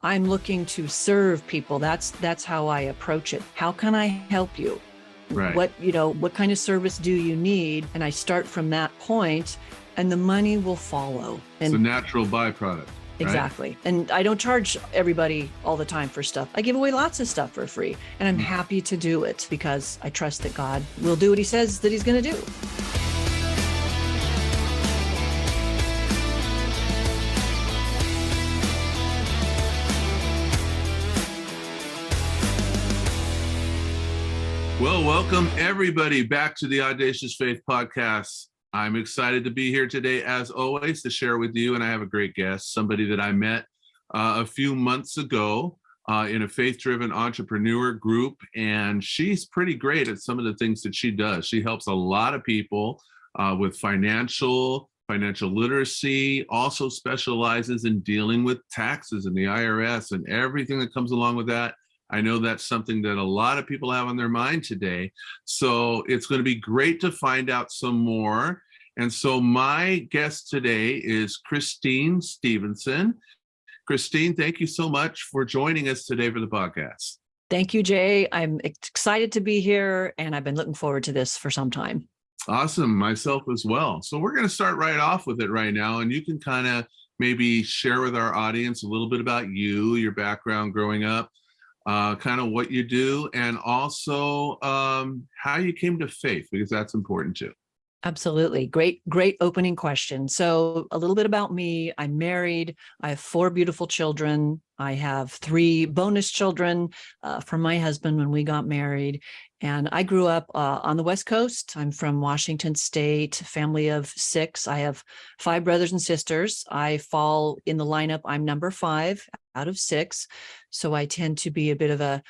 I'm looking to serve people. That's how I approach it. How can I help you? Right. What kind of service do you need? And I start from that point, and the money will follow. It's a natural byproduct. Exactly. Right? And I don't charge everybody all the time for stuff. I give away lots of stuff for free, and I'm happy to do it because I trust that God will do what he says that he's going to do. Well, welcome everybody back to the Audacious Faith Podcast. I'm excited to be here today, as always, to share with you. And I have a great guest, somebody that I met a few months ago in a faith-driven entrepreneur group. And she's pretty great at some of the things that she does. She helps a lot of people with financial literacy, also specializes in dealing with taxes and the IRS and everything that comes along with that. I know that's something that a lot of people have on their mind today. So it's going to be great to find out some more. And so my guest today is Kristine Stevenson. Kristine, thank you so much for joining us today for the podcast. Thank you, Jay. I'm excited to be here, and I've been looking forward to this for some time. Awesome. Myself as well. So we're going to start right off with it right now, and you can kind of maybe share with our audience a little bit about you, your background growing up, kind of what you do, and also how you came to faith, because that's important too. Absolutely. Great opening question. So a little bit about me. I'm married. I have 4 beautiful children. I have 3 bonus children from my husband when we got married. And I grew up on the West Coast. I'm from Washington State, family of 6. I have 5 brothers and sisters. I fall in the lineup. I'm number 5 out of 6. So I tend to be a bit of a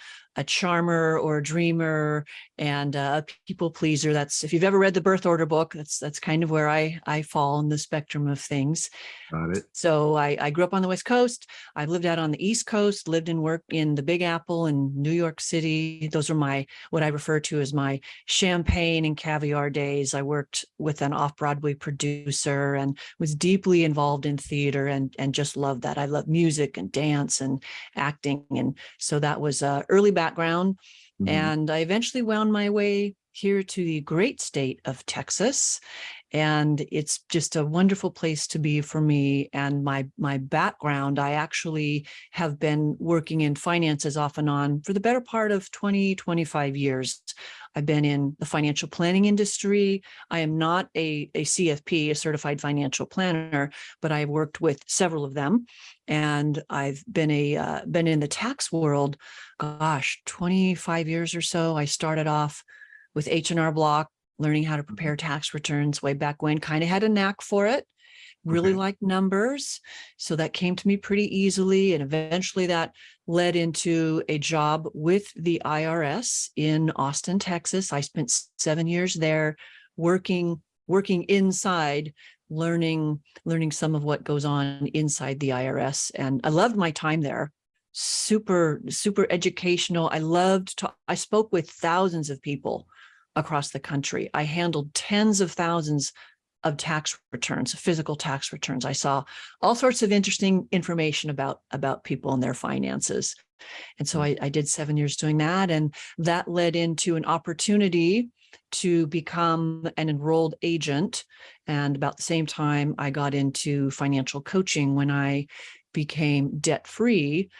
charmer or a dreamer and a people pleaser. That's, if you've ever read the birth order book, that's kind of where I fall in the spectrum of things. Got it. So I grew up on the West Coast. I lived out on the East Coast, lived and worked in the Big Apple and New York City. Those are what I refer to as my champagne and caviar days. I worked with an off-Broadway producer and was deeply involved in theater and just loved that. I love music and dance and acting. And so that was early background. Mm-hmm. And I eventually wound my way here to the great state of Texas. And it's just a wonderful place to be for me. And my background, I actually have been working in finances off and on for the better part of 25 years. I've been in the financial planning industry. I am not a CFP, a certified financial planner, but I've worked with several of them. And I've been in the tax world, 25 years or so. I started off with H&R Block, learning how to prepare tax returns way back when, kind of had a knack for it, really liked numbers. So that came to me pretty easily. And eventually that led into a job with the IRS in Austin, Texas. I spent 7 years there working inside, learning some of what goes on inside the IRS. And I loved my time there. Super, super educational. I spoke with thousands of people across the country. I handled tens of thousands of tax returns, physical tax returns. I saw all sorts of interesting information about people and their finances. And so I did 7 years doing that. And that led into an opportunity to become an enrolled agent. And about the same time, I got into financial coaching when I became debt-free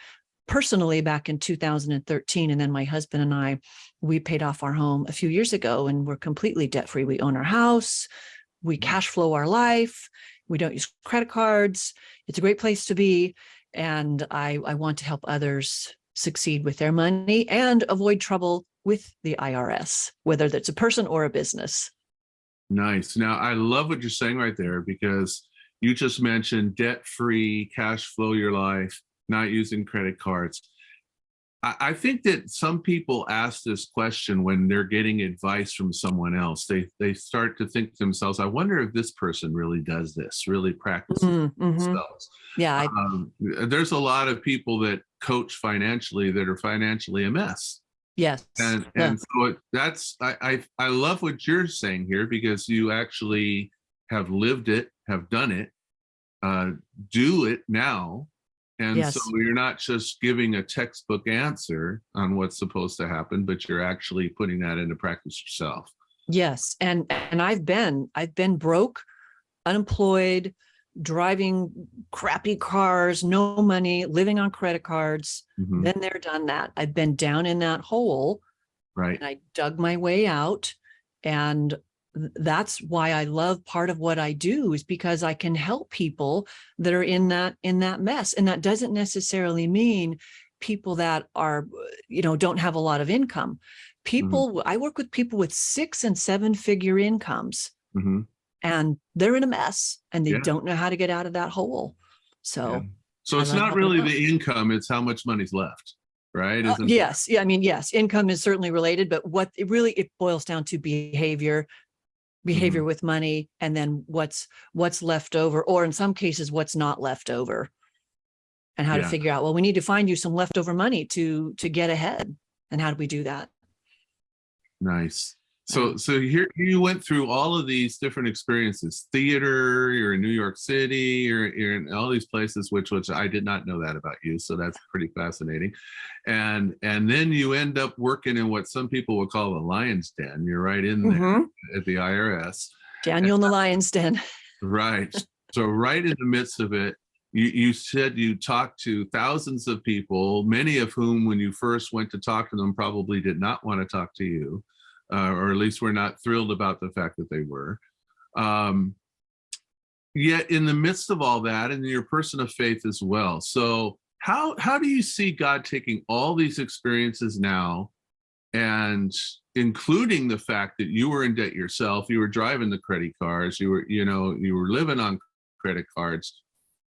personally back in 2013. And then my husband and we paid off our home a few years ago and we're completely debt-free. We own our house. We cash flow our life. We don't use credit cards. It's a great place to be. And I want to help others succeed with their money and avoid trouble with the IRS, whether that's a person or a business. Nice. Now, I love what you're saying right there, because you just mentioned debt-free, cash flow your life, not using credit cards. I think that some people ask this question when they're getting advice from someone else. They start to think to themselves, I wonder if this person really does this, really practices themselves. Yeah. There's a lot of people that coach financially that are financially a mess. Yes. And so I love what you're saying here, because you actually have lived it, have done it, do it now, And so Yes. you're not just giving a textbook answer on what's supposed to happen, but you're actually putting that into practice yourself. Yes. And I've been broke, unemployed, driving crappy cars, no money, living on credit cards. Mm-hmm. Been there, done that. I've been down in that hole, Right. and I dug my way out. And that's why I love part of what I do, is because I can help people that are in that mess. And that doesn't necessarily mean people that are, don't have a lot of income. People, I work with people with 6 and 7 figure incomes, Mm-hmm. and they're in a mess and they Yeah. don't know how to get out of that hole. So, Yeah. So it's I love not helping really them out. the income, it's how much money's left, right? Yes. Yeah. I mean, yes, income is certainly related, but what it boils down to behavior Mm-hmm. with money, and then what's left over, or in some cases, what's not left over, and how to Yeah. figure out, well, we need to find you some leftover money to get ahead. And how do we do that? Nice. So here you went through all of these different experiences: theater, you're in New York City, you're in all these places, which I did not know that about you. So that's pretty fascinating. And then you end up working in what some people would call the lion's den. You're right in there at the IRS. Daniel in the lion's den. Right. So right in the midst of it, you said you talked to thousands of people, many of whom, when you first went to talk to them, probably did not want to talk to you. Or at least we're not thrilled about the fact that they were. Yet in the midst of all that, and you're a person of faith as well. So how do you see God taking all these experiences now, and including the fact that you were in debt yourself, you were driving the credit cars, you were living on credit cards.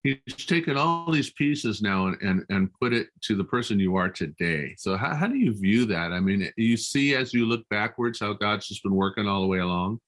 He's taken all these pieces now and put it to the person you are today. So how do you view that? I mean, you see, as you look backwards, how God's just been working all the way along?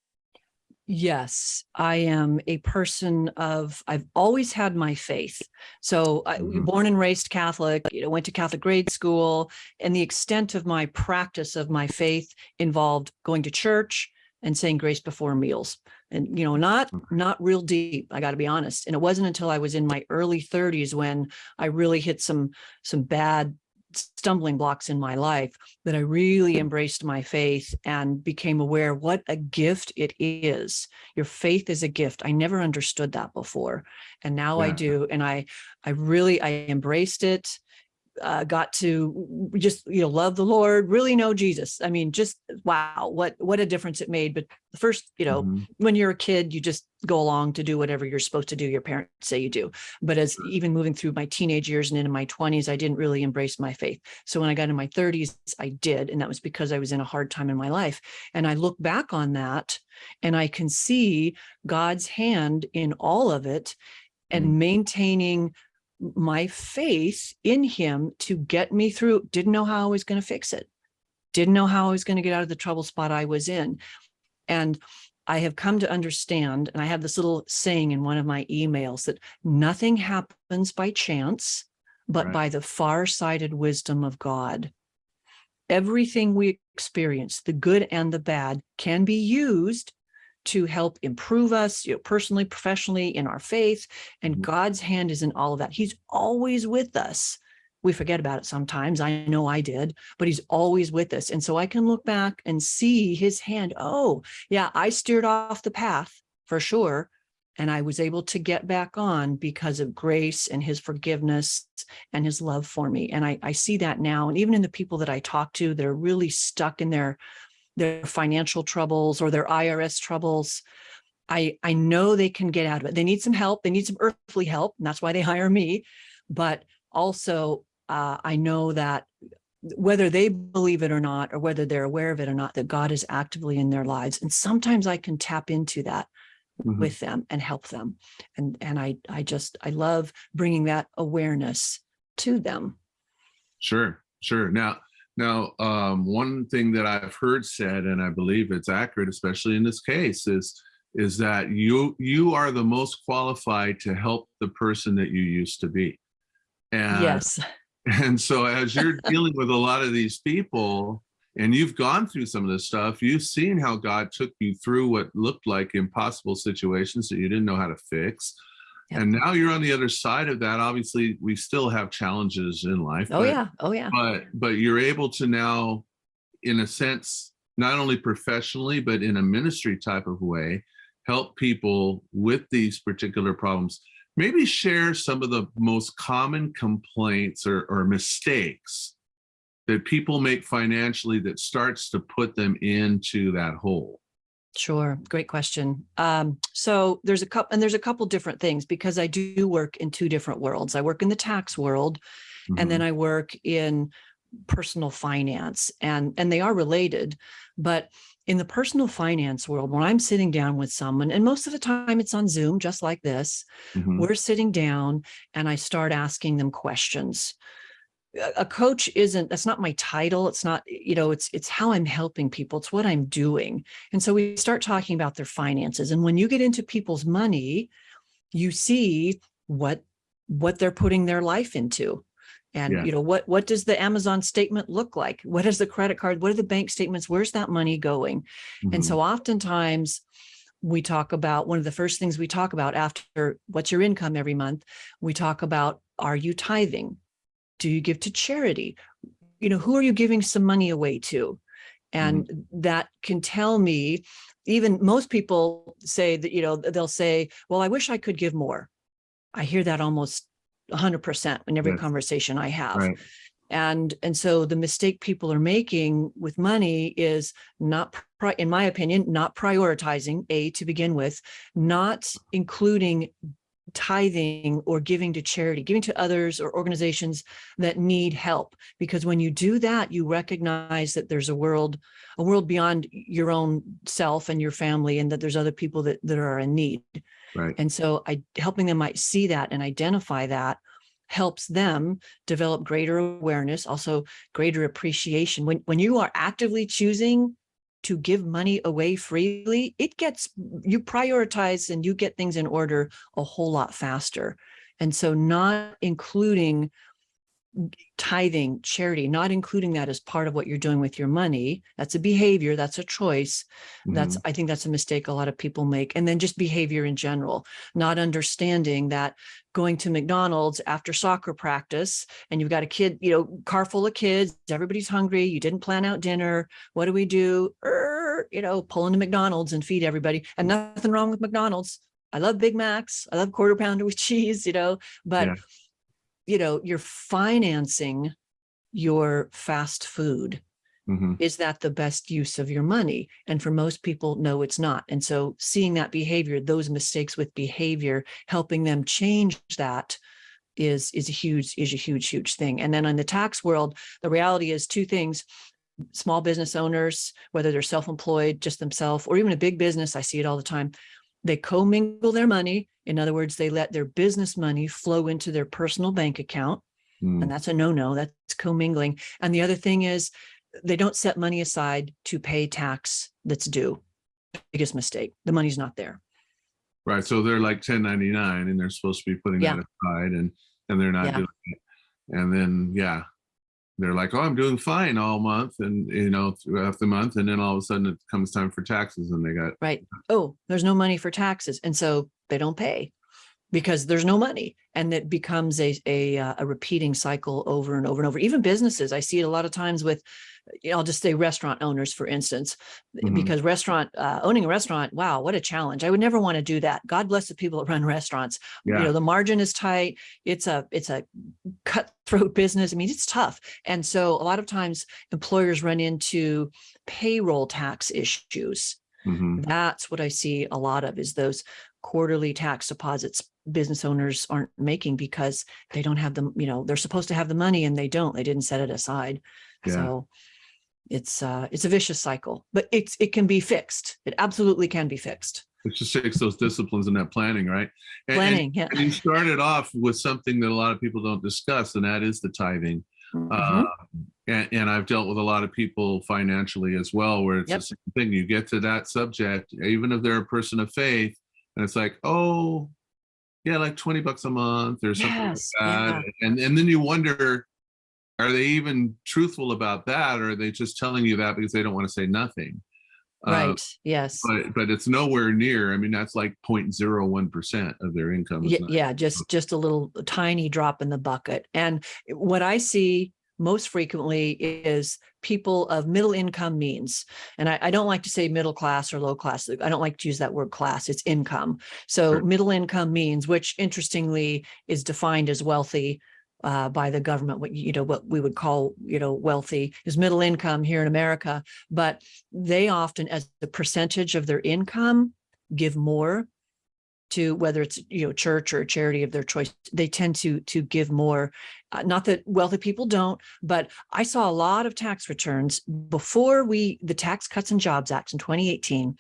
Yes, I am a person I've always had my faith. So I born and raised Catholic, went to Catholic grade school, and the extent of my practice of my faith involved going to church and saying grace before meals. And, not real deep, I got to be honest. And it wasn't until I was in my early 30s when I really hit some bad stumbling blocks in my life that I really embraced my faith and became aware what a gift it is. Your faith is a gift. I never understood that before. And now I do. And I embraced it. Got to just, love the Lord, really know Jesus. I mean, just, wow, what a difference it made. But the first, when you're a kid, you just go along to do whatever you're supposed to do. Your parents say you do. But as even moving through my teenage years and into my 20s, I didn't really embrace my faith. So when I got in my 30s, I did. And that was because I was in a hard time in my life. And I look back on that and I can see God's hand in all of it, and maintaining my faith in him to get me through. Didn't know how I was going to fix it. Didn't know how I was going to get out of the trouble spot I was in. And I have come to understand, and I have this little saying in one of my emails, that nothing happens by chance, but by the far-sighted wisdom of God. Everything we experience, the good and the bad, can be used to help improve us, personally, professionally, in our faith. And God's hand is in all of that. He's always with us. We forget about it sometimes. I know I did, but he's always with us. And so I can look back and see his hand. Oh, yeah, I steered off the path for sure. And I was able to get back on because of grace and his forgiveness and his love for me. And I see that now. And even in the people that I talk to that are really stuck in their financial troubles or their IRS troubles, I know they can get out of it. They need some help. They need some earthly help. And that's why they hire me. But also, I know that whether they believe it or not, or whether they're aware of it or not, that God is actively in their lives. And sometimes I can tap into that with them and help them. And I love bringing that awareness to them. Sure. Now, one thing that I've heard said, and I believe it's accurate, especially in this case, is that you are the most qualified to help the person that you used to be. And, yes. And so as you're dealing with a lot of these people, and you've gone through some of this stuff, you've seen how God took you through what looked like impossible situations that you didn't know how to fix. Yep. And now you're on the other side of that. Obviously, we still have challenges in life. Oh, yeah. Oh, yeah. But you're able to now, in a sense, not only professionally, but in a ministry type of way, help people with these particular problems. Maybe share some of the most common complaints or mistakes that people make financially that starts to put them into that hole. Sure. Great question. So there's a couple different things, because I do work in two different worlds. I work in the tax world, and then I work in personal finance, and they are related. But in the personal finance world, when I'm sitting down with someone, and most of the time it's on Zoom, just like this, we're sitting down and I start asking them questions. A coach that's not my title. It's not, it's how I'm helping people. It's what I'm doing. And so we start talking about their finances. And when you get into people's money, you see what they're putting their life into. And, what does the Amazon statement look like? What is the credit card? What are the bank statements? Where's that money going? And so oftentimes we talk about, one of the first things we talk about after what's your income every month, we talk about, are you tithing? Do you give to charity? Who are you giving some money away to? And that can tell me, even most people say that, they'll say, well, I wish I could give more. I hear that almost 100% in every conversation I have. Right. And so the mistake people are making with money is not, in my opinion, not prioritizing, to begin with, not including tithing or giving to charity, giving to others or organizations that need help. Because when you do that, you recognize that there's a world beyond your own self and your family, and that there's other people that are in need. Right. And so helping them might see that and identify that helps them develop greater awareness, also greater appreciation. When you are actively choosing to give money away freely, you prioritize and you get things in order a whole lot faster. And so not including tithing, charity, not including that as part of what you're doing with your money, that's a behavior, that's a choice. I think that's a mistake a lot of people make. And then just behavior in general, not understanding that going to McDonald's after soccer practice and you've got a kid, car full of kids, everybody's hungry, you didn't plan out dinner. What do? Pull into McDonald's and feed everybody. And nothing wrong with McDonald's. I love Big Macs. I love quarter pounder with cheese, but you're financing your fast food. Is that the best use of your money? And for most people, no, it's not. And so seeing that behavior, those mistakes with behavior, helping them change that is a huge thing. And then in the tax world, the reality is two things. Small business owners, whether they're self-employed, just themselves, or even a big business, I see it all the time. They commingle their money. In other words, they let their business money flow into their personal bank account. And that's a no-no. That's commingling. And the other thing is they don't set money aside to pay tax that's due. Biggest mistake. The money's not there. Right. So they're like 1099 and they're supposed to be putting that aside and they're not doing it. And then, they're like, oh, I'm doing fine all month and, throughout the month. And then all of a sudden it comes time for taxes and they got. Right. Oh, there's no money for taxes. And so they don't pay because there's no money. And it becomes a repeating cycle over and over and over. Even businesses, I see it a lot of times with, I'll just say restaurant owners, for instance, because owning a restaurant, wow, what a challenge. I would never want to do that. God bless the people that run restaurants. The margin is tight. It's a cutthroat business. I mean, it's tough. And so a lot of times employers run into payroll tax issues. That's what I see a lot of, is those quarterly tax deposits business owners aren't making because they don't have them, they're supposed to have the money and they didn't set it aside. So it's a vicious cycle, but it can be fixed. It absolutely can be fixed. It just takes those disciplines and that planning, right? And you started off with something that a lot of people don't discuss, and that is the tithing. And I've dealt with a lot of people financially as well, where it's the same thing. You get to that subject, even if they're a person of faith, and it's like, oh, like $20 a month or something like that. And then you wonder, are they even truthful about that, or are they just telling you that because they don't want to say nothing? Right. Yes. But it's nowhere near. I mean, that's like 0.01% of their income. Yeah. Just a little tiny drop in the bucket. And what I see most frequently is people of middle income means. And I don't like to say middle class or low class. I don't like to use that word class. It's income. So middle income means, which interestingly is defined as wealthy by the government. What we would call, wealthy is middle income here in America. But they often, as a percentage of their income, give more to, whether it's church or a charity of their choice. They tend to give more. Not that wealthy people don't, but I saw a lot of tax returns before the Tax Cuts and Jobs Act in 2018.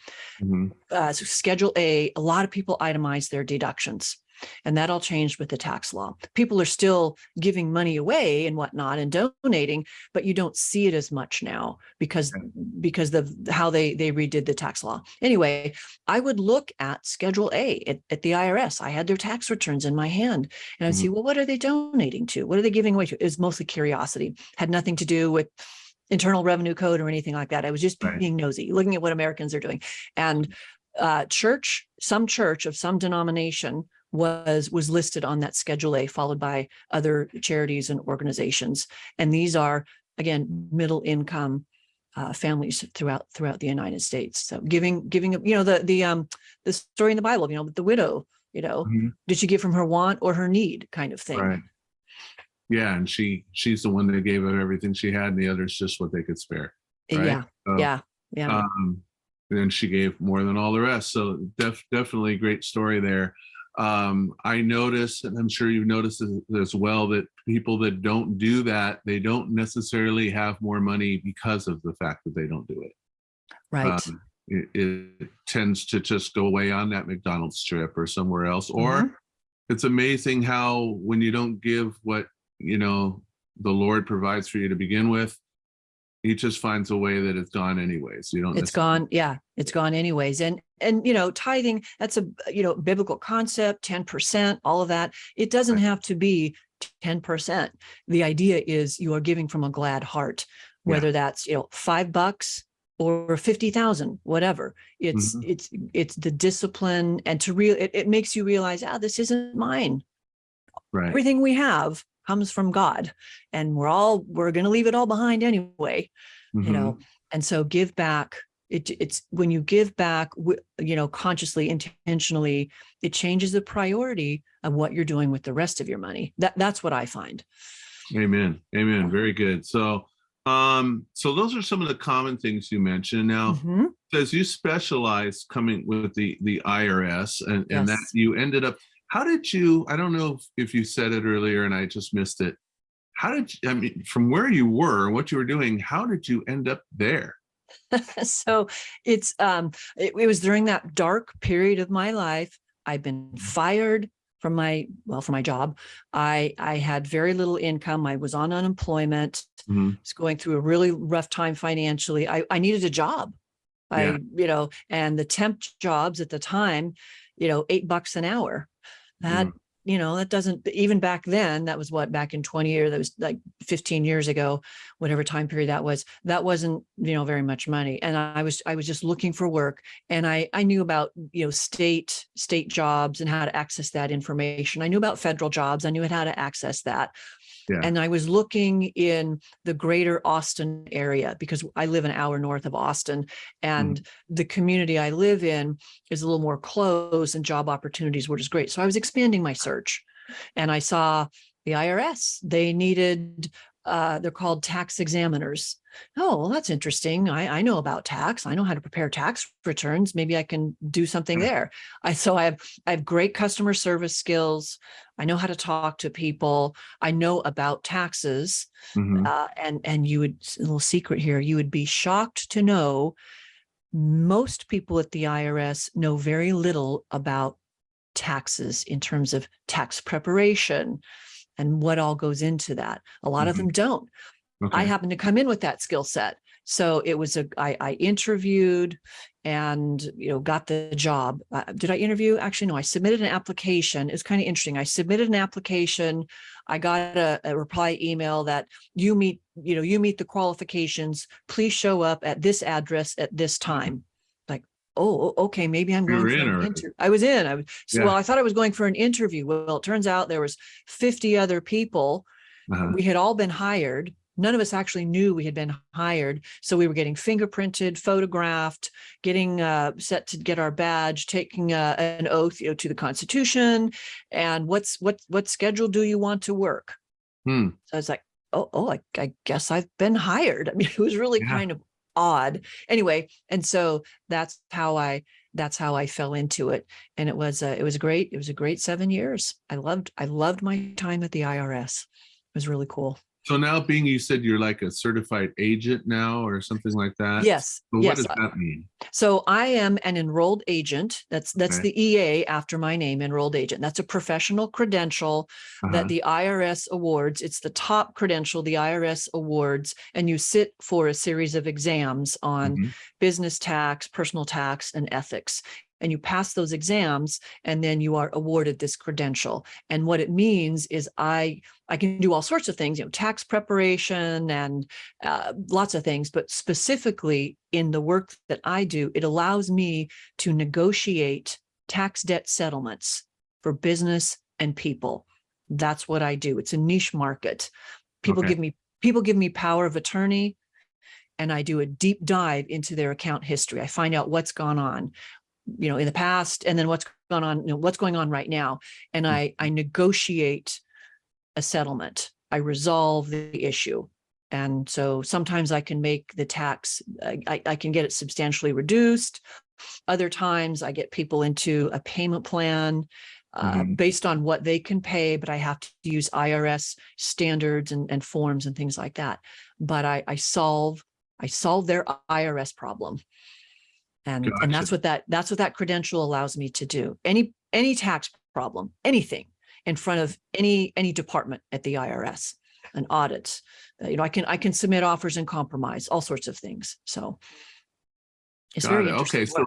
So Schedule A lot of people itemized their deductions. And that all changed with the tax law. People are still giving money away and whatnot and donating, but you don't see it as much now because of how they redid the tax law. Anyway, I would look at Schedule A at the IRS. I had their tax returns in my hand, and I'd see, well, what are they donating to? What are they giving away to? It was mostly curiosity. Had nothing to do with Internal Revenue Code or anything like that. I was just being nosy, looking at what Americans are doing. And some church of some denomination was listed on that Schedule A, followed by other charities and organizations. And these are, again, middle income families throughout the United States. So giving, the story in the Bible, with the widow, did she give from her want or her need kind of thing? Right. Yeah. And she's the one that gave up everything she had, and the others just what they could spare. Right? Yeah. And she gave more than all the rest. So definitely a great story there. I notice, and I'm sure you've noticed as well, that people that don't do that, they don't necessarily have more money because of the fact that they don't do it. Right. It tends to just go away on that McDonald's trip or somewhere else. Or it's amazing how when you don't give what, the Lord provides for you to begin with, he just finds a way that it's gone anyways. It's gone. Yeah, it's gone anyways. And tithing, that's a biblical concept, 10%, all of that. It doesn't have to be 10%. The idea is you are giving from a glad heart, whether that's $5 or 50,000, whatever. It's the discipline, and it makes you realize, this isn't mine. Right. Everything we have comes from God, and we're going to leave it all behind anyway, and so give back. It's when you give back, consciously, intentionally, it changes the priority of what you're doing with the rest of your money. That's what I find. Amen. Very good. So those are some of the common things you mentioned. Now, as you specialize coming with the IRS, and that you ended up, how did you, I don't know if you said it earlier and I just missed it. From where you were, what you were doing, how did you end up there? So it was during that dark period of my life. I've been fired from my job. I had very little income. I was on unemployment. Was going through a really rough time financially. I needed a job. And the temp jobs at the time, $8 an hour. That doesn't, even back then, that was back in 20 years, that was like 15 years ago, whatever time period that wasn't, very much money. And I was just looking for work, and I knew about, state jobs and how to access that information. I knew about federal jobs. I knew how to access that. Yeah. And I was looking in the greater Austin area because I live an hour north of Austin, and the community I live in is a little more close, and job opportunities were just great. So I was expanding my search, and I saw the IRS. They needed, they're called tax examiners. Oh, well, that's interesting. I know about tax. I know how to prepare tax returns. Maybe I can do something there. I have great customer service skills. I know how to talk to people. I know about taxes. And you would, a little secret here, you would be shocked to know most people at the IRS know very little about taxes in terms of tax preparation and what all goes into that. A lot of them don't. Okay. I happened to come in with that skill set. So it was I interviewed and, got the job. Did I interview? Actually, no, I submitted an application. It's kind of interesting. I submitted an application. I got a reply email that you meet the qualifications. Please show up at this address at this time. oh, okay, maybe I'm You going were for in an already. interview. I was in. Yeah. Well, I thought I was going for an interview. Well, it turns out there was 50 other people. Uh-huh. We had all been hired. None of us actually knew we had been hired. So we were getting fingerprinted, photographed, getting set to get our badge, taking an oath, to the Constitution. And what schedule do you want to work? Hmm. So I was like, I guess I've been hired. I mean, it was really kind of odd. Anyway, and so that's how I fell into it. And it was a great 7 years. I loved my time at the IRS. It was really cool. So now you said you're like a certified agent now or something like that? Yes. But yes. what does that mean? So I am an enrolled agent. That's Okay. the EA after my name, enrolled agent. That's a professional credential that the IRS awards. It's the top credential the IRS awards, and you sit for a series of exams on business tax, personal tax, and ethics. And you pass those exams, and then you are awarded this credential. And what it means is I can do all sorts of things, tax preparation and lots of things, but specifically in the work that I do, it allows me to negotiate tax debt settlements for business and people. That's what I do. It's a niche market. People give me power of attorney, and I do a deep dive into their account history. I find out what's gone on, in the past, and then what's gone on, what's going on right now. And I negotiate a settlement. I resolve the issue. And so sometimes I can make the tax, I can get it substantially reduced. Other times I get people into a payment plan based on what they can pay, but I have to use IRS standards and forms and things like that. But I solve their IRS problem. And Gotcha. and that's what that credential allows me to do. Any tax problem, anything in front of any department at the IRS, an audit, I can submit offers and compromise, all sorts of things. So it's very interesting. Okay, so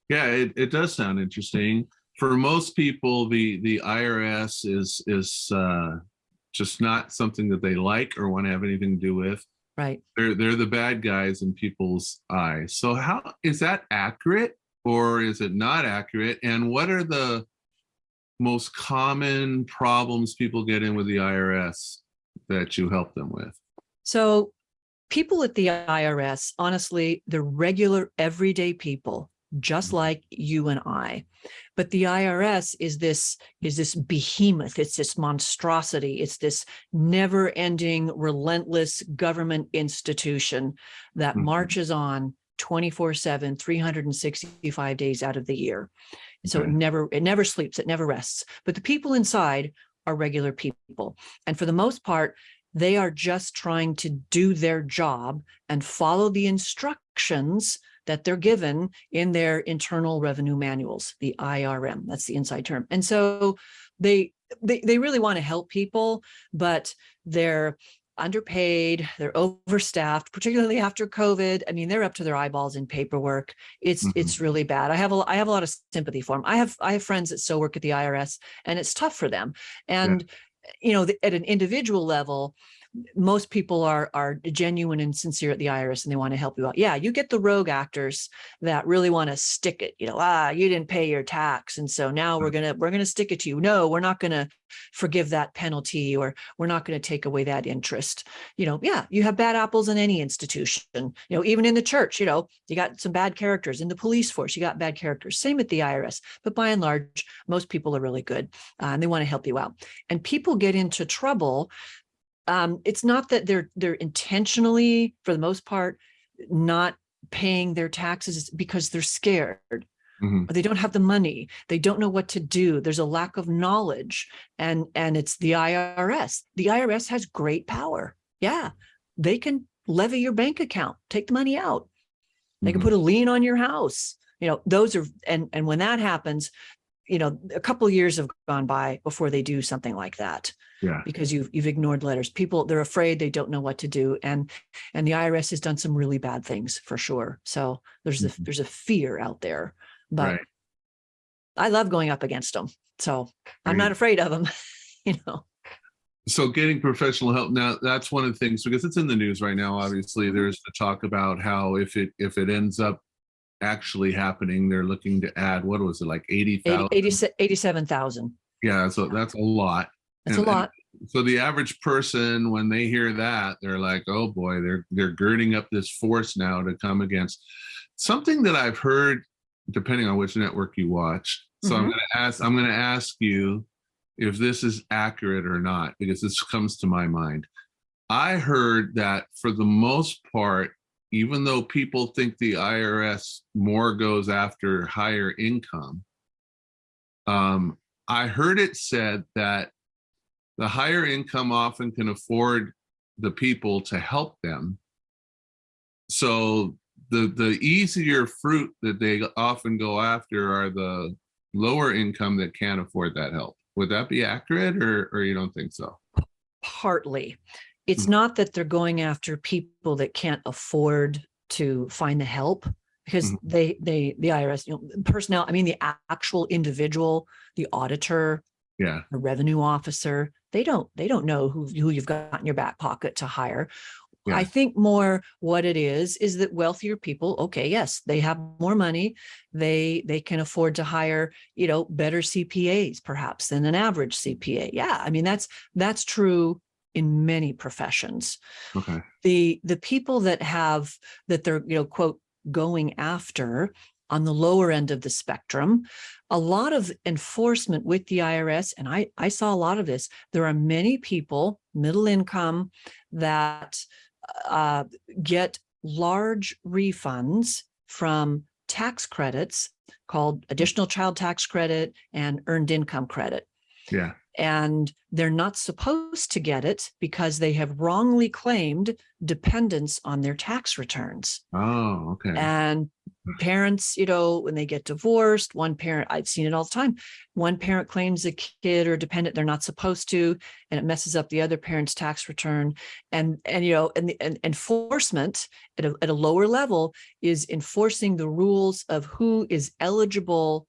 yeah, it does sound interesting. For most people, the IRS is just not something that they like or want to have anything to do with. Right. They're the bad guys in people's eyes. So how is that accurate, or is it not accurate? And what are the most common problems people get in with the IRS that you help them with? So people at the IRS, honestly, they're regular, everyday people, just like you and I. But the IRS is this behemoth. It's this monstrosity. It's this never-ending, relentless government institution that marches on 24/7, 365 days out of the year. So it never sleeps. It never rests. But the people inside are regular people. And for the most part, they are just trying to do their job and follow the instructions that they're given in their internal revenue manuals, the IRM. That's the inside term. And so they really want to help people, but they're underpaid, they're overstaffed, particularly after COVID. I mean, they're up to their eyeballs in paperwork. It's really bad. I have a lot of sympathy for them. I have friends that still work at the IRS, and it's tough for them. And at an individual level, most people are genuine and sincere at the IRS, and they want to help you out. Yeah, you get the rogue actors that really want to stick it. You didn't pay your tax, and so now we're gonna stick it to you. No, we're not gonna forgive that penalty, or we're not going to take away that interest. You have bad apples in any institution. Even in the church, you got some bad characters. In the police force, you got bad characters. Same at the IRS. But by and large, most people are really good, and they want to help you out. And people get into trouble. It's not that they're intentionally, for the most part, not paying their taxes, because they're scared. Or they don't have the money. They don't know what to do. There's a lack of knowledge, and it's the IRS. The IRS has great power. Yeah, they can levy your bank account, take the money out. They can put a lien on your house. Those are, and when that happens, a couple of years have gone by before they do something like that. Yeah. Because you've ignored letters. People, they're afraid, they don't know what to do. And the IRS has done some really bad things, for sure. So there's a fear out there, but I love going up against them. So I'm not afraid of them, So getting professional help, now that's one of the things, because it's in the news right now. Obviously, there's the talk about how if it ends up actually happening. They're looking to add, what was it, like 80,000? 87,000. Yeah, so that's a lot. That's a lot. So the average person, when they hear that, they're like, oh boy, they're girding up this force now to come against something that I've heard, depending on which network you watch. So I'm going to ask you if this is accurate or not, because this comes to my mind. I heard that for the most part, even though people think the IRS more goes after higher income, I heard it said that the higher income often can afford the people to help them. So the easier fruit that they often go after are the lower income that can't afford that help. Would that be accurate, or you don't think so? Partly. It's not that they're going after people that can't afford to find the help, because the IRS, personnel, I mean, the actual individual, the auditor, the revenue officer, they don't know who you've got in your back pocket to hire. Yeah. I think more what it is that wealthier people, okay, yes, they have more money. They can afford to hire, better CPAs perhaps than an average CPA. Yeah. I mean, that's true in many professions. Okay. The people that they're, quote, going after on the lower end of the spectrum, a lot of enforcement with the IRS, and I saw a lot of this. There are many people, middle income, that get large refunds from tax credits called additional child tax credit and earned income credit. Yeah. And they're not supposed to get it because they have wrongly claimed dependence on their tax returns. Oh, okay. And parents, when they get divorced, one parent, I've seen it all the time. One parent claims a kid or dependent they're not supposed to, and it messes up the other parent's tax return. And enforcement at a lower level is enforcing the rules of who is eligible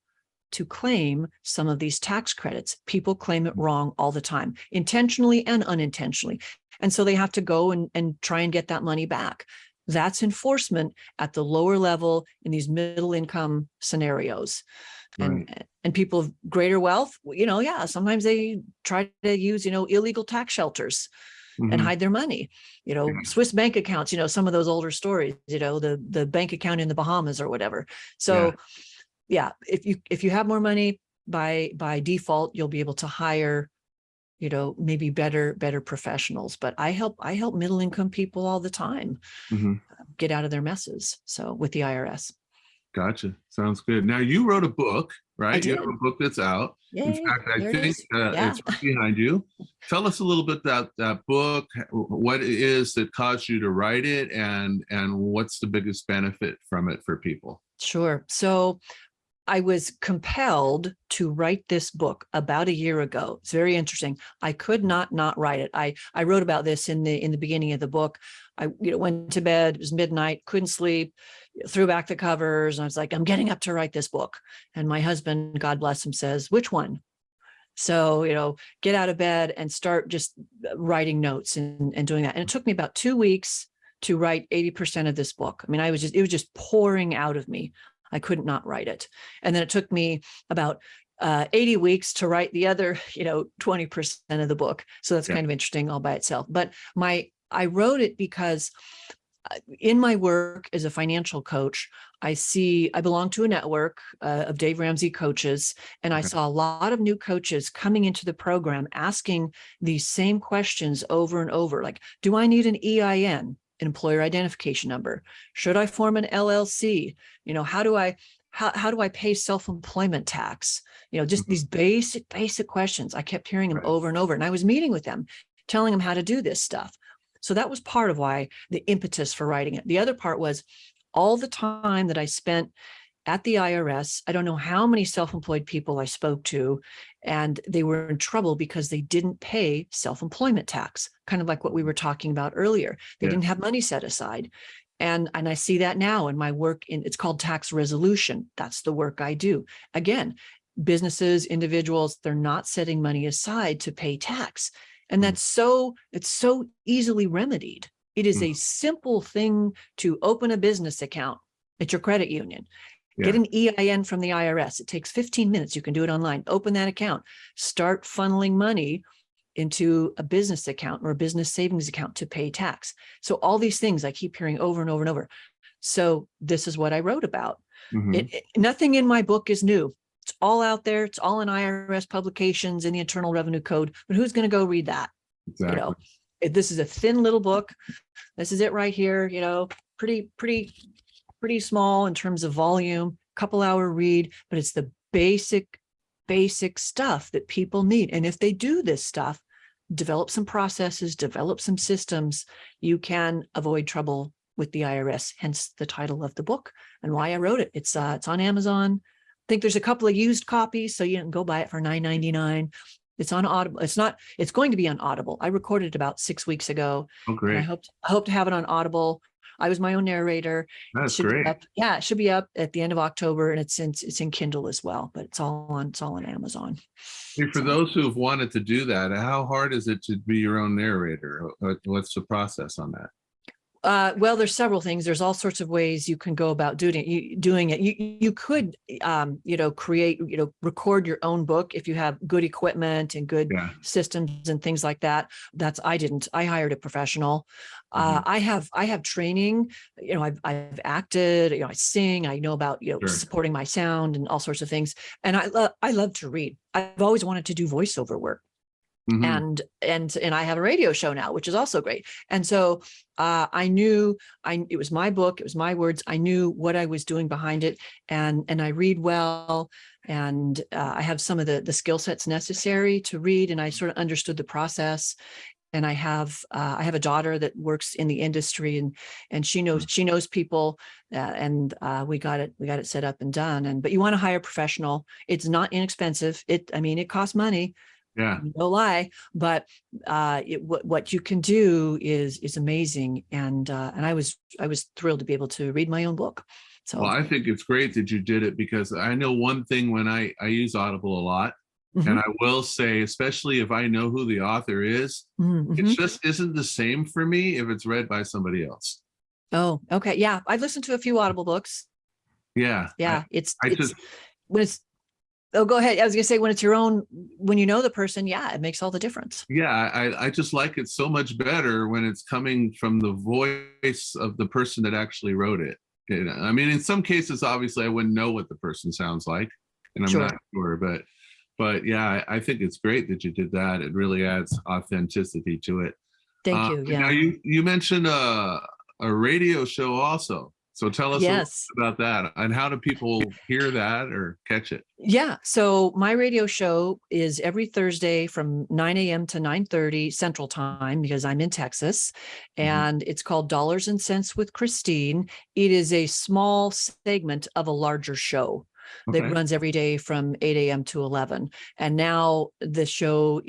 to claim some of these tax credits. People claim it wrong all the time, intentionally and unintentionally. And so they have to go and try and get that money back. That's enforcement at the lower level in these middle income scenarios. And right. And people of greater wealth, sometimes they try to use, illegal tax shelters and hide their money, Swiss bank accounts, some of those older stories, the bank account in the Bahamas or whatever. So yeah, if you have more money, by default, you'll be able to hire, maybe better professionals. But I help middle income people all the time get out of their messes. So with the IRS. Gotcha. Sounds good. Now you wrote a book, right? You have a book that's out. Yay, in fact, I think it's right behind you. Tell us a little bit about that book, what it is that caused you to write it, and what's the biggest benefit from it for people? Sure. So I was compelled to write this book about a year ago. It's very interesting. I could not write it. I wrote about this in the beginning of the book. I went to bed. It was midnight. Couldn't sleep. Threw back the covers. And I was like, I'm getting up to write this book. And my husband, God bless him, says, which one? So, get out of bed and start just writing notes and doing that. And it took me about 2 weeks to write 80% of this book. I mean, it was just pouring out of me. I couldn't not write it. And then it took me about 80 weeks to write the other, 20% of the book. So that's kind of interesting all by itself. But I wrote it because in my work as a financial coach, I belong to a network of Dave Ramsey coaches, and I saw a lot of new coaches coming into the program asking these same questions over and over. Like, do I need an EIN? An employer identification number? Should I form an LLC? How do I pay self-employment tax? Just these basic questions. I kept hearing them over and over, and I was meeting with them, telling them how to do this stuff. So that was part of why the impetus for writing it. The other part was all the time that I spent at the IRS. I don't know how many self-employed people I spoke to, and they were in trouble because they didn't pay self-employment tax, kind of like what we were talking about earlier. They didn't have money set aside. And I see that now in my work it's called tax resolution. That's the work I do. Again, businesses, individuals, they're not setting money aside to pay tax. And it's so easily remedied. It is a simple thing to open a business account. at your credit union. Yeah. Get an EIN from the IRS. It takes 15 minutes. You can do it online. Open that account. Start funneling money into a business account or a business savings account to pay tax. So all these things I keep hearing over and over and over. So this is what I wrote about. Nothing in my book is new. It's all out there. It's all in IRS publications, in the Internal Revenue Code. But who's going to go read that? Exactly. You know, this is a thin little book. This is it right here. You know, pretty small in terms of volume, couple hour read, but it's the basic stuff that people need. And if they do this stuff, develop some processes, develop some systems, you can avoid trouble with the IRS, hence the title of the book and why I wrote it. It's on Amazon. I think there's a couple of used copies, so you can go buy it for $9.99. It's on Audible. It's going to be on Audible. I recorded it about 6 weeks ago. Oh, great. And I hope to have it on Audible. I was my own narrator. That's great. It should be up at the end of October, and it's in Kindle as well, but it's all on Amazon. Hey, for those who've wanted to do that, how hard is it to be your own narrator? What's the process on that? Well, there's several things. There's all sorts of ways you can go about doing it. You could, create, record your own book if you have good equipment and good systems and things like that. I hired a professional. I have training. I've acted. I sing. I know about supporting my sound and all sorts of things. And I love to read. I've always wanted to do voiceover work. And I have a radio show now, which is also great. And so I knew it was my book, it was my words. I knew what I was doing behind it, and I read well, and I have some of the skill sets necessary to read, and I sort of understood the process. And I have a daughter that works in the industry, and she knows people, and we got it set up and done. But you want to hire a professional. It's not inexpensive. It costs money. Yeah, no lie, but what you can do is amazing, and I was thrilled to be able to read my own book. So, well, I think it's great that you did it, because I know one thing when I use Audible a lot, and I will say, especially if I know who the author is, it just isn't the same for me if it's read by somebody else. Oh, okay, yeah, I've listened to a few Audible books. Yeah, Oh, go ahead. I was going to say, when it's your own, when you know the person, it makes all the difference. Yeah, I just like it so much better when it's coming from the voice of the person that actually wrote it. In some cases, obviously, I wouldn't know what the person sounds like, and I'm not sure. But yeah, I think it's great that you did that. It really adds authenticity to it. Thank you. Yeah. Now you mentioned a radio show also. So tell us about that, and how do people hear that or catch it? Yeah. So my radio show is every Thursday from 9 a.m. to 9:30 Central Time, because I'm in Texas, and it's called Dollars and Cents with Kristine. It is a small segment of a larger show that runs every day from 8 a.m. to 11. And now the show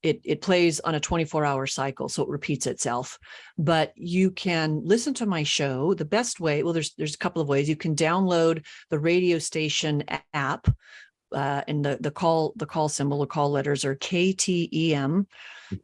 it plays on a 24-hour cycle, so it repeats itself. But you can listen to my show the best way. Well, there's a couple of ways. You can download the radio station app, and the call symbol or call letters are KTEM.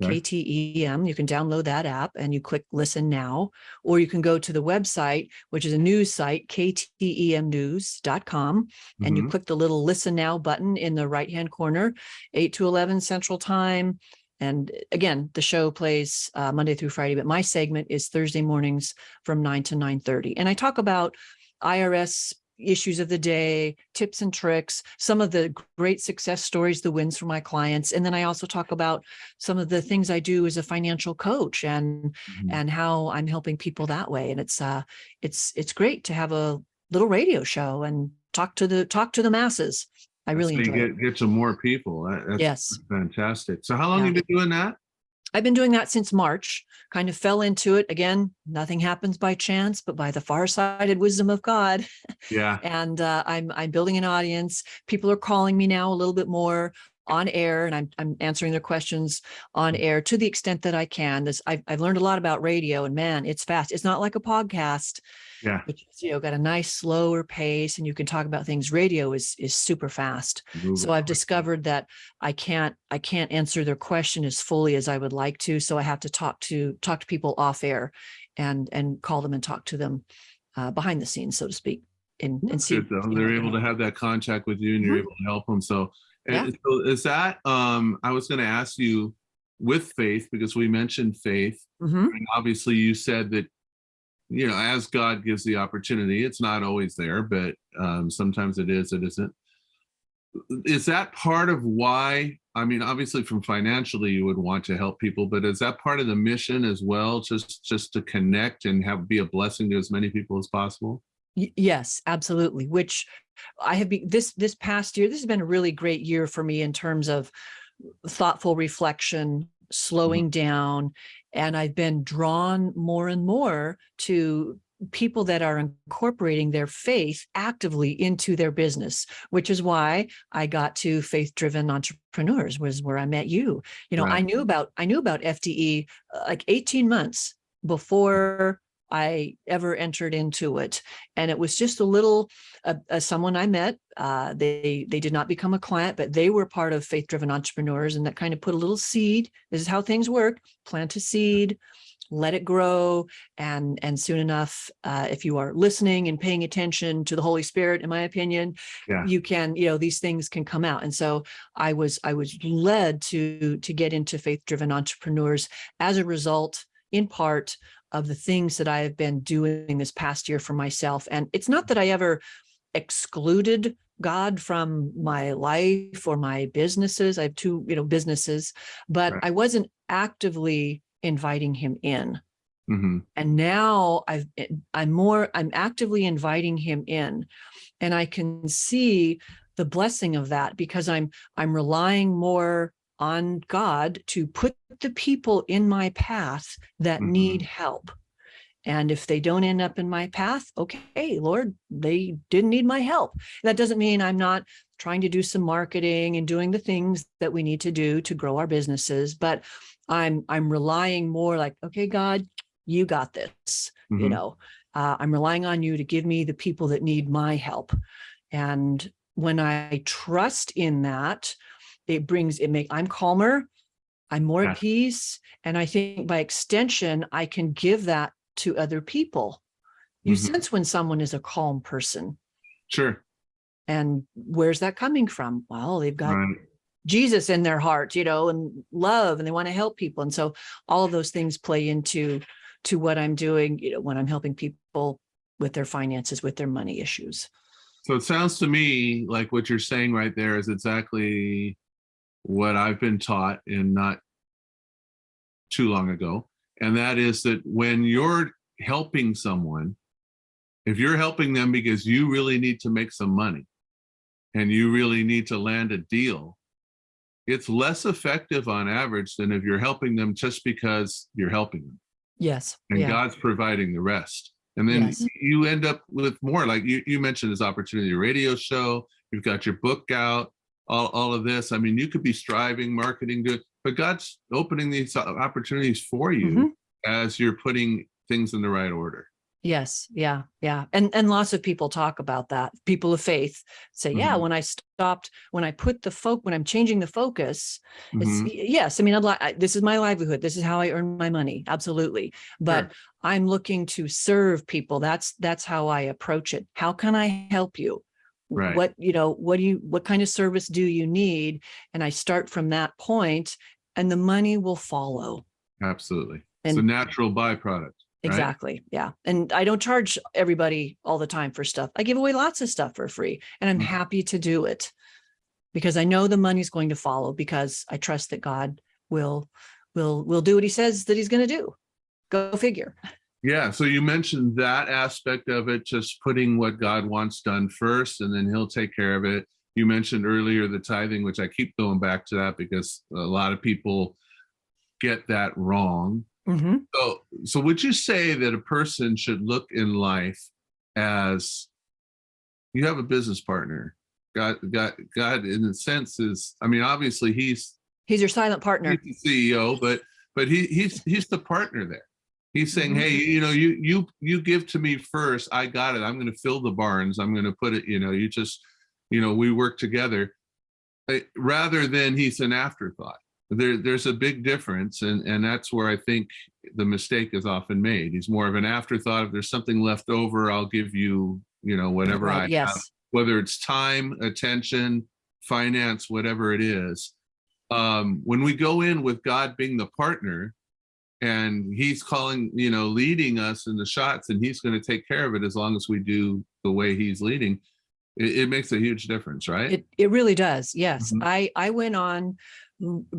KTEM. You can download that app and you click listen now, or you can go to the website, which is a news site, ktemnews.com, and you click the little listen now button in the right-hand corner, 8 to 11 Central Time. And again, the show plays Monday through Friday, but my segment is Thursday mornings from 9 to 9:30. And I talk about IRS issues of the day, tips and tricks, some of the great success stories, the wins for my clients. And then I also talk about some of the things I do as a financial coach and how I'm helping people that way. And it's great to have a little radio show and talk to the masses. I really enjoy it. Get to more people. That's fantastic. So how long have you been doing that? I've been doing that since March, kind of fell into it. Again, nothing happens by chance, but by the far-sighted wisdom of God. Yeah. And I'm building an audience. People are calling me now a little bit more on air, and I'm answering their questions on air to the extent that I can. I've learned a lot about radio, and man, it's fast. It's not like a podcast. Yeah. Which got a nice slower pace, and you can talk about things. Radio is super fast. So I've discovered that I can't answer their question as fully as I would like to. So I have to talk to people off air and call them and talk to them behind the scenes, so to speak, and see. Good, though. They're able to have that contact with you, and you're able to help them. So, Yeah. so is that? I was going to ask you with faith, because we mentioned faith, and obviously you said that, you know, as God gives the opportunity, it's not always there, but sometimes it is, it isn't. Is that part of why? I mean, obviously from financially you would want to help people, but is that part of the mission as well, just to connect and be a blessing to as many people as possible? Yes, absolutely. Which I have been this past year. This has been a really great year for me in terms of thoughtful reflection, slowing down, and I've been drawn more and more to people that are incorporating their faith actively into their business, which is why I got to Faith-Driven Entrepreneurs, was where I met you. You know, Right. I knew about FDE like 18 months before I ever entered into it. And it was just a little, someone I met, they did not become a client, but they were part of Faith-Driven Entrepreneurs, and that kind of put a little seed. This is how things work. Plant a seed, let it grow. And soon enough, if you are listening and paying attention to the Holy Spirit, in my opinion, you can, you know, these things can come out. And so I was led to get into Faith-Driven Entrepreneurs as a result, in part, of the things that I have been doing this past year for myself. And it's not that I ever excluded God from my life or my businesses. I have two, businesses, but I wasn't actively inviting him in. And now I'm actively inviting him in, and I can see the blessing of that, because I'm relying more on God to put the people in my path that need help. And if they don't end up in my path, okay, Lord, they didn't need my help. That doesn't mean I'm not trying to do some marketing and doing the things that we need to do to grow our businesses, but I'm relying more like, okay, God, you got this. I'm relying on you to give me the people that need my help. And when I trust in that, I'm calmer, I'm more at peace. And I think by extension, I can give that to other people. You sense when someone is a calm person. Sure. And where's that coming from? Well, they've got Jesus in their heart, and love, and they want to help people. And so all of those things play into what I'm doing, when I'm helping people with their finances, with their money issues. So it sounds to me like what you're saying right there is exactly what I've been taught in not too long ago. And that is that when you're helping someone, if you're helping them because you really need to make some money and you really need to land a deal, it's less effective on average than if you're helping them just because you're helping them. Yes. And God's providing the rest. And then you end up with more, like you mentioned this opportunity radio show, you've got your book out, all of this. I mean, you could be striving, marketing, good, but God's opening these opportunities for you as you're putting things in the right order. Yes. Yeah. Yeah. And lots of people talk about that. People of faith say, when I'm changing the focus, it's yes. I mean, this is my livelihood. This is how I earn my money. Absolutely. But I'm looking to serve people. That's how I approach it. How can I help you? Right. What kind of service do you need? And I start from that point, and the money will follow. Absolutely. It's a natural byproduct. Exactly. Right? Yeah. And I don't charge everybody all the time for stuff. I give away lots of stuff for free, and I'm happy to do it because I know the money's going to follow, because I trust that God will do what he says that he's going to do. Go figure. Yeah. So you mentioned that aspect of it, just putting what God wants done first, and then he'll take care of it. You mentioned earlier the tithing, which I keep going back to that because a lot of people get that wrong. So would you say that a person should look in life as, you have a business partner? God in a sense is, I mean, obviously he's your silent partner. He's the CEO, but he's the partner there. He's saying, hey, you give to me first. I got it. I'm going to fill the barns. I'm going to put it, we work together, rather than he's an afterthought. There's a big difference. And that's where I think the mistake is often made. He's more of an afterthought. If there's something left over, I'll give you, whatever I have, Yes. whether it's time, attention, finance, whatever it is. When we go in with God being the partner, and he's calling, leading us in the shots, and he's going to take care of it as long as we do the way he's leading, it makes a huge difference, right? It really does. Yes. Mhm. I went on.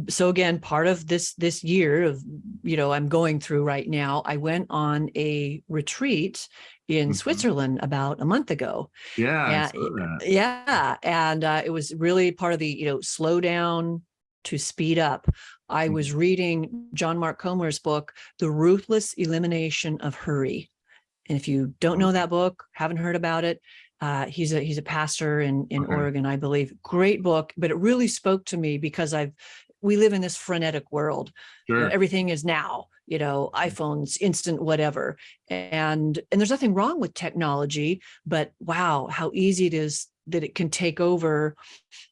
So again, part of this year of, I'm going through right now, I went on a retreat in Mhm. Switzerland about a month ago. Yeah, I And saw that. yeah. And it was really part of the, slow down to speed up. I Mhm. was reading John Mark Comer's book, The Ruthless Elimination of Hurry. And if you don't know that book, haven't heard about it, he's a pastor in Okay. Oregon, I believe. Great book, but it really spoke to me because we live in this frenetic world. Sure. Everything is now, iPhones, instant, whatever. And there's nothing wrong with technology, but wow, how easy it is that it can take over.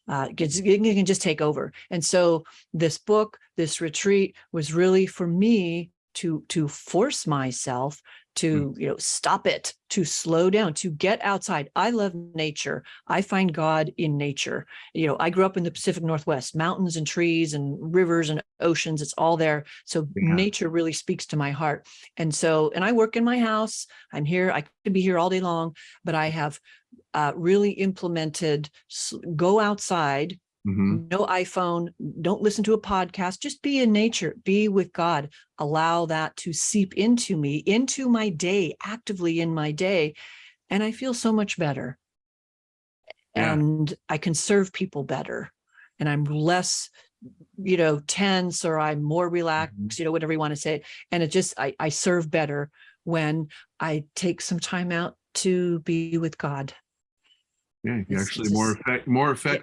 It can just take over. And so this book, this retreat was really for me to force myself to stop it, to slow down, to get outside. I love nature. I find God in nature. I grew up in the Pacific Northwest, mountains and trees and rivers and oceans. It's all there. So Yeah. nature really speaks to my heart. And I work in my house. I'm here. I could be here all day long, but I have really implemented go outside. Mhm. No iPhone, don't listen to a podcast, just be in nature, be with God, allow that to seep into me, into my day, actively in my day. And I feel so much better. Yeah. And I can serve people better. And I'm less, tense, or I'm more relaxed, whatever you want to say. And it just, I serve better when I take some time out to be with God. Yeah, you're It's actually just more effective.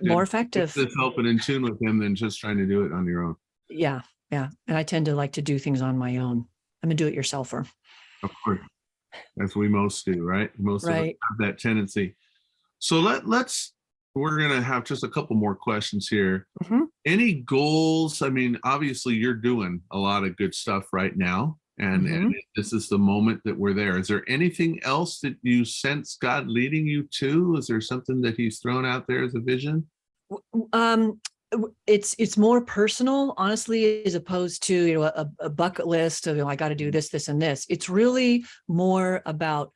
more effective. With helping in tune with him than just trying to do it on your own. Yeah. And I tend to like to do things on my own. I'm a do-it-yourselfer. Of course, as we most do, right? Most of us Right. have that tendency. So we're gonna have just a couple more questions here. Mhm. Any goals? I mean, obviously you're doing a lot of good stuff right now, and Mhm. this is the moment that we're there. Is there anything else that you sense God leading you to? Is there something that he's thrown out there as a vision? It's more personal, honestly, as opposed to a bucket list of I got to do this, this, and this. It's really more about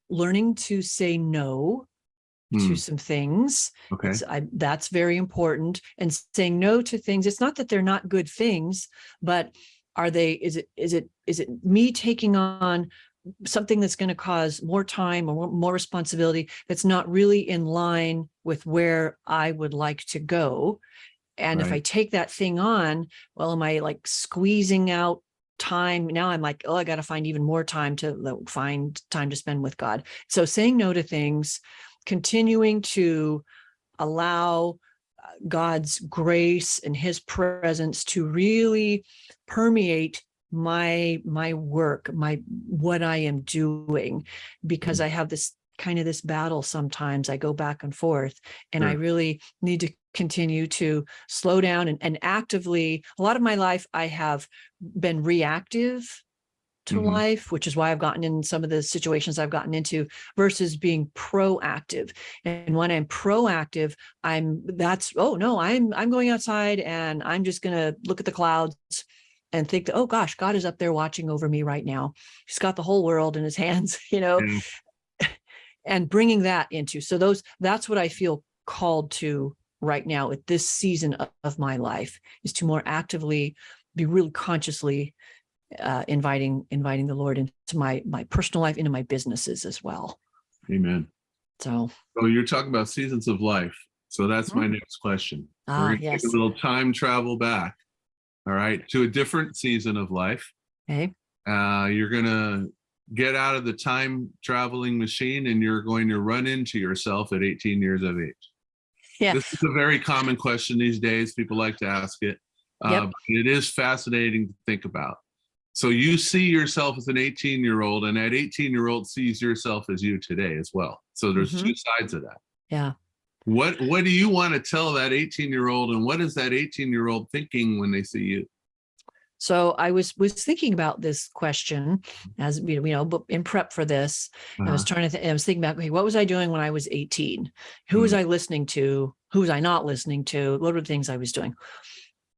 learning to say no to some things. Okay. That's very important. And saying no to things. It's not that they're not good things, but is it me taking on something that's going to cause more time or more responsibility that's not really in line with where I would like to go? And if I take that thing on, well, am I like squeezing out time? Now I'm like, I got to find even more time to find time to spend with God. So saying no to things, continuing to allow God's grace and his presence to really permeate my work, what I am doing, because I have this battle. Sometimes I go back and forth, and I really need to continue to slow down and actively. A lot of my life, I have been reactive to life, which is why I've gotten in some of the situations I've gotten into, versus being proactive. And when I'm proactive, I'm going outside and I'm just going to look at the clouds and think that, oh gosh, God is up there watching over me right now. He's got the whole world in his hands, and bringing that into. So that's what I feel called to right now at this season of my life, is to more actively be really consciously inviting the Lord into my personal life, into my businesses as well. Amen. So you're talking about seasons of life. So that's my next question. We're going to take a little time travel back, all right, to a different season of life. Okay. You're going to get out of the time traveling machine, and you're going to run into yourself at 18 years of age. Yeah. This is a very common question these days. People like to ask it. But it is fascinating to think about. So you see yourself as an 18-year-old, and that 18-year-old sees yourself as you today as well. So there's two sides of that. Yeah. What do you want to tell that 18-year-old, and what is that 18-year-old thinking when they see you? So I was thinking about this question as in prep for this. I was trying to I was thinking about, okay, what was I doing when I was 18? Who was I listening to? Who was I not listening to? What were the things I was doing?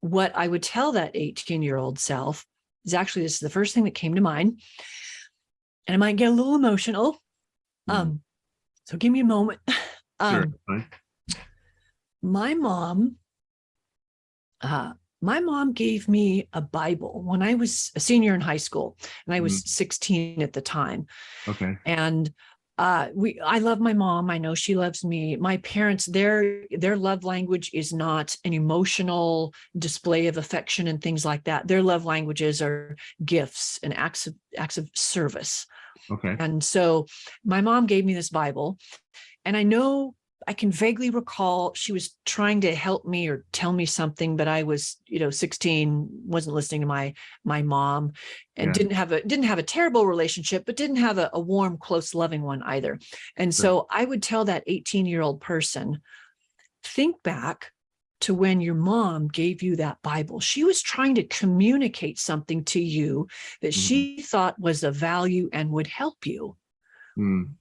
What I would tell that 18-year-old self is actually, this is the first thing that came to mind. And I might get a little emotional. So give me a moment. Sure. My mom gave me a Bible when I was a senior in high school, and I was 16 at the time. Okay. And I love my mom. I know she loves me. My parents, their love language is not an emotional display of affection and things like that. Their love languages are gifts and acts of service. Okay. And so my mom gave me this Bible, and I know I can vaguely recall she was trying to help me or tell me something, but I was, 16, wasn't listening to my mom, and didn't have a terrible relationship, but didn't have a warm, close, loving one either. And so I would tell that 18-year-old person, think back to when your mom gave you that Bible. She was trying to communicate something to you that she thought was of value and would help you.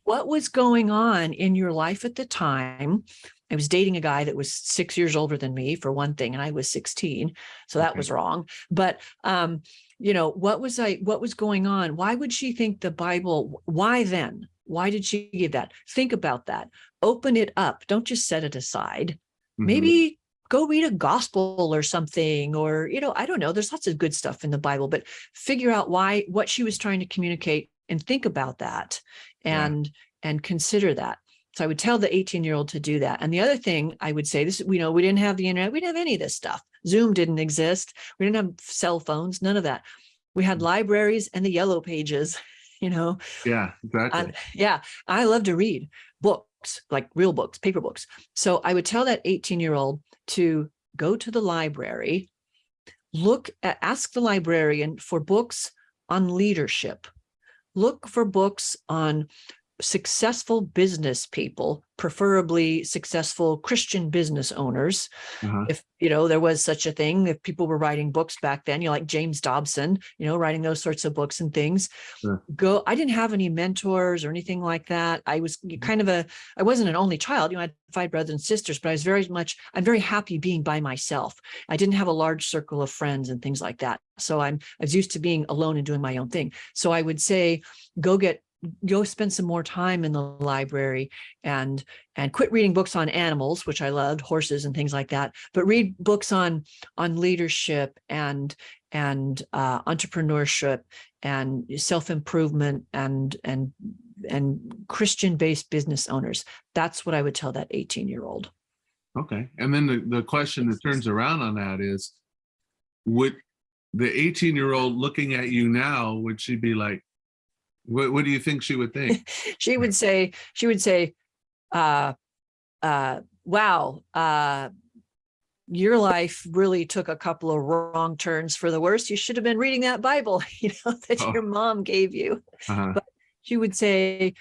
What was going on in your life at the time? I was dating a guy that was 6 years older than me, for one thing, and I was 16. So that was wrong. But, what was going on? Why would she think the Bible? Why then? Why did she give that? Think about that. Open it up. Don't just set it aside. Maybe go read a gospel or something, or, I don't know. There's lots of good stuff in the Bible, but figure out what she was trying to communicate and think about that and consider that. So I would tell the 18-year-old to do that. And the other thing I would say, this, we didn't have the internet. We didn't have any of this stuff. Zoom didn't exist. We didn't have cell phones, none of that. We had libraries and the yellow pages, Yeah, exactly. I love to read books, like real books, paper books. So I would tell that 18-year-old to go to the library, ask the librarian for books on leadership. Look for books on successful business people, preferably successful Christian business owners. If, there was such a thing, if people were writing books back then, like James Dobson, writing those sorts of books and things. I didn't have any mentors or anything like that. I was I wasn't an only child, I had 5 brothers and sisters, but I'm very happy being by myself. I didn't have a large circle of friends and things like that. So I was used to being alone and doing my own thing. So I would say, go spend some more time in the library and quit reading books on animals, which I loved, horses and things like that, but read books on leadership and entrepreneurship and self-improvement and Christian-based business owners. That's what I would tell that 18-year-old. Okay. And then the question that turns around on that is, would the 18-year-old looking at you now, would she be like, what do you think she would think? She would say, wow, your life really took a couple of wrong turns for the worse. You should have been reading that Bible, that your mom gave you. But she would say,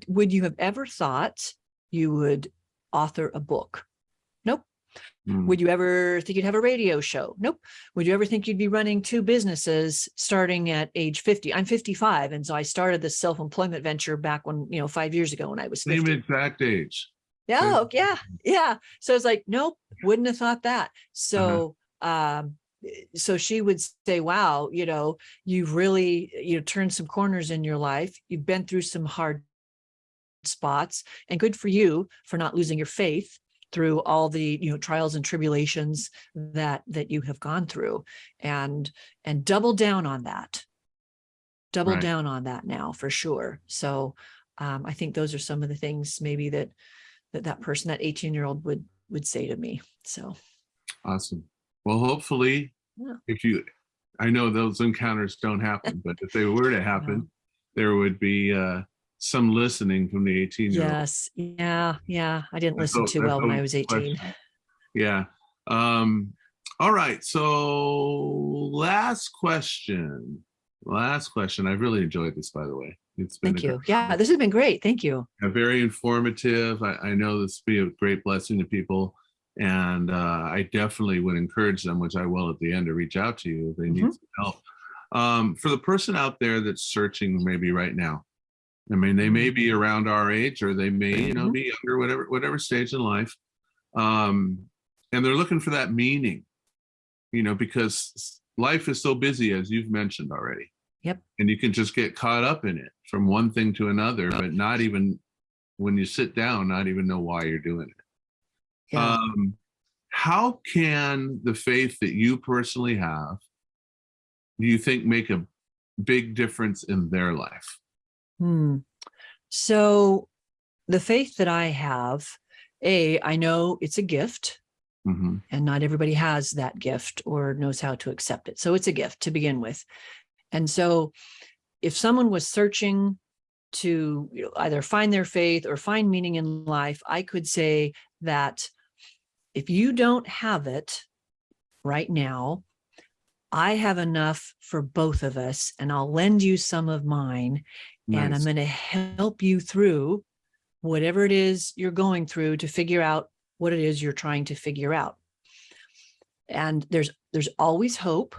would you have ever thought you would author a book? Nope. Would you ever think you'd have a radio show? Nope. Would you ever think you'd be running 2 businesses starting at age 50? I'm 55. And so I started this self-employment venture back when, 5 years ago when I was 50. Same exact age. Yeah. So it's like, nope, wouldn't have thought that. So, so she would say, wow, you've really, turned some corners in your life. You've been through some hard spots, and good for you for not losing your faith through all the trials and tribulations that you have gone through, and double down on that. Down on that now, for sure. So I think those are some of the things maybe that person, that 18-year-old would say to me. So awesome. Well, hopefully, I know those encounters don't happen, but if they were to happen, there would be some listening from the 18-year-old. Yes. Yeah. I didn't listen too well when I was 18. Yeah. All right. So last question. I've really enjoyed this, by the way. Thank you. Yeah, this has been great. Thank you. Very informative. I know this will be a great blessing to people. And I definitely would encourage them, which I will at the end, to reach out to you if they need some help. For the person out there that's searching maybe right now, I mean, they may be around our age, or they may, be younger, whatever stage in life. And they're looking for that meaning, because life is so busy, as you've mentioned already. Yep. And you can just get caught up in it from one thing to another, but not even, when you sit down, not even know why you're doing it. Yeah. How can the faith that you personally have, do you think, make a big difference in their life? So the faith that I have, I know it's a gift, and not everybody has that gift or knows how to accept it. So it's a gift to begin with. And so if someone was searching to either find their faith or find meaning in life, I could say that if you don't have it right now, I have enough for both of us, and I'll lend you some of mine. Nice. And I'm going to help you through whatever it is you're going through to figure out what it is you're trying to figure out. And there's always hope,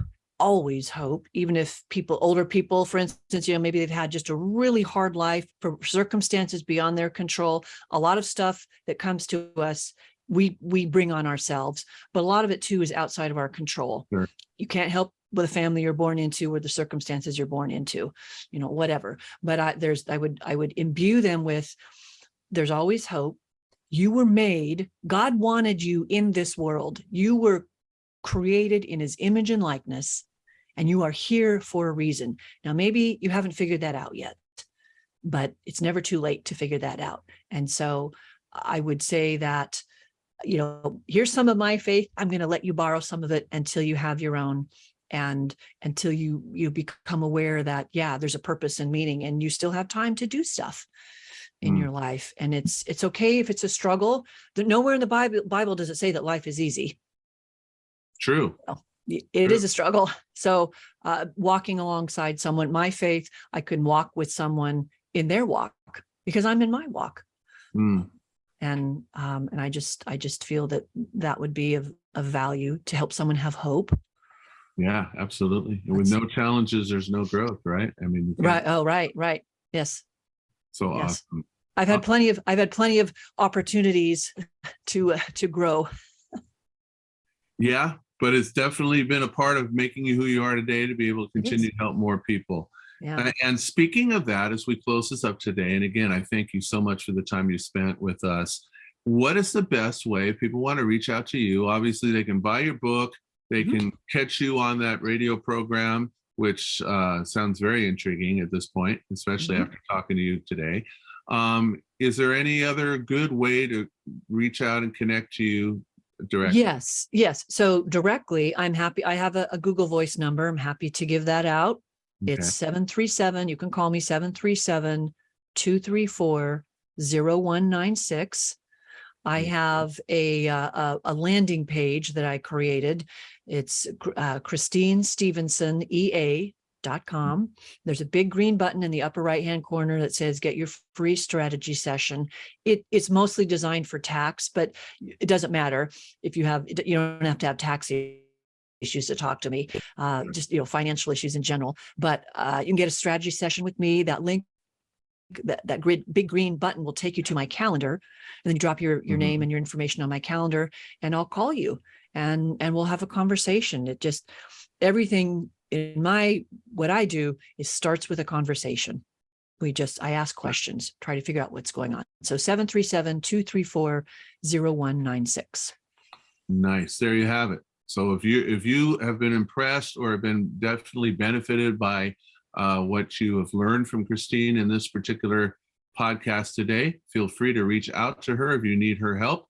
even if older people, for instance, maybe they've had just a really hard life for circumstances beyond their control. A lot of stuff that comes to us, we bring on ourselves, but a lot of it too is outside of our control. Sure. You can't help with the family you're born into or the circumstances you're born into, whatever. But I would imbue them with, there's always hope. You were made, God wanted you in this world. You were created in his image and likeness, and you are here for a reason. Now, maybe you haven't figured that out yet, but it's never too late to figure that out. And so I would say that, here's some of my faith. I'm going to let you borrow some of it until you have your own, and until you become aware that, there's a purpose and meaning, and you still have time to do stuff in your life. And it's okay if it's a struggle. Nowhere in the Bible does it say that life is easy. True. It is a struggle. So walking alongside someone, my faith, I can walk with someone in their walk because I'm in my walk. And I just feel that would be of value to help someone have hope. Yeah, absolutely. And with no challenges, there's no growth, right? I mean, right. Oh, right. Yes. So yes. Awesome. I've had plenty of opportunities to grow. Yeah, but it's definitely been a part of making you who you are today, to be able to continue to help more people. Yeah. And speaking of that, as we close this up today, and again, I thank you so much for the time you spent with us. What is the best way if people want to reach out to you? Obviously, they can buy your book. They can catch you on that radio program, which sounds very intriguing at this point, especially after talking to you today. Is there any other good way to reach out and connect to you directly? Yes. So directly, I'm happy. I have a Google Voice number. I'm happy to give that out. Okay. It's 737. You can call me 737-234-0196. I have a landing page that I created. It's Kristine Stevenson, EA.com. There's a big green button in the upper right-hand corner that says get your free strategy session. It's mostly designed for tax, but it doesn't matter if you don't have to have tax issues to talk to me, just financial issues in general. But you can get a strategy session with me. That link, that big green button will take you to my calendar, and then you drop your name and your information on my calendar, and I'll call you and we'll have a conversation. Everything in what I do starts with a conversation. I ask questions, try to figure out what's going on. So 737-234-0196. Nice. There you have it. So if you have been impressed or have been definitely benefited by what you have learned from Kristine in this particular podcast today, feel free to reach out to her if you need her help.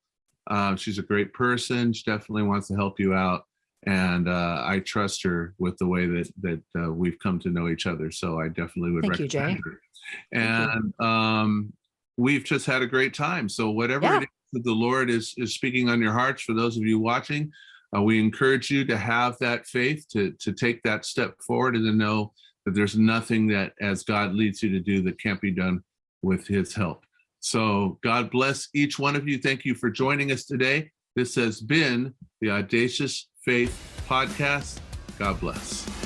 She's a great person. She definitely wants to help you out. And I trust her with the way that we've come to know each other. So I definitely would recommend her. And we've just had a great time. So whatever it is that the Lord is speaking on your hearts, for those of you watching, we encourage you to have that faith, to take that step forward, and to know that there's nothing that, as God leads you to do, that can't be done with his help. So God bless each one of you. Thank you for joining us today. This has been the Audacious Faith Podcast. God bless.